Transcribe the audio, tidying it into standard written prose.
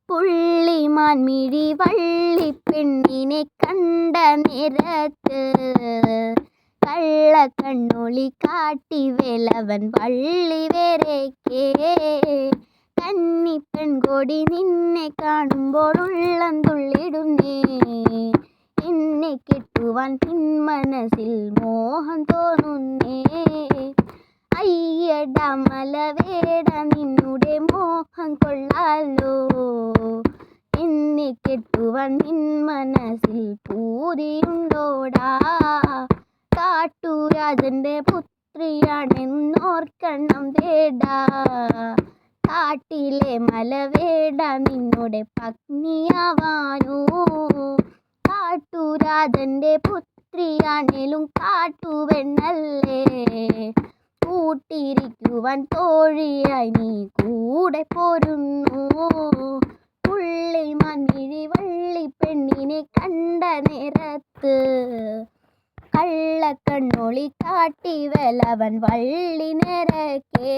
പുള്ളിമാൻ മിഴി വള്ളിപ്പെണ്ണിനെ കണ്ട നേരത്ത് കള്ളക്കണ്ണൊളി കാട്ടി വേലവൻ വള്ളി വരയ്ക്കേ. കന്നിപ്പെൺകൊടി നിന്നെ കാണുമ്പോൾ ഉള്ളം തുള്ളിടുന്നേ. എന്നെ കെട്ടുവാൻ പിൻമനസ്സിൽ മോഹം തോന്നുന്നേ. അയ്യടാ മലവേട നിന്നുടെ മോഹം കൊള്ളാലോ. എന്നെ കെട്ടുവാൻ നിൻ മനസ്സിൽ പൂതിയുണ്ടോടാ. കാട്ടുരാജന്റെ പുത്രിയാണെന്നോർക്കണം വേടാ. കാട്ടിലെ മലവേട നിന്നുടെ പത്നിയാവാനോ. കാട്ടുരാജന്റെ പുത്രിയാണേലും കാട്ടുപെണ്ണല്ലേ. കൂട്ടിരിക്കുവാൻ തോഴിയായി നീ കൂടെ പോരുന്നു. പുള്ളിമാൻ മിഴി വള്ളിപ്പെണ്ണിനെ കണ്ട നേരത്ത് കള്ളക്കണ്ണൊളി കാട്ടി വേലവൻ വള്ളി നേരക്കേ.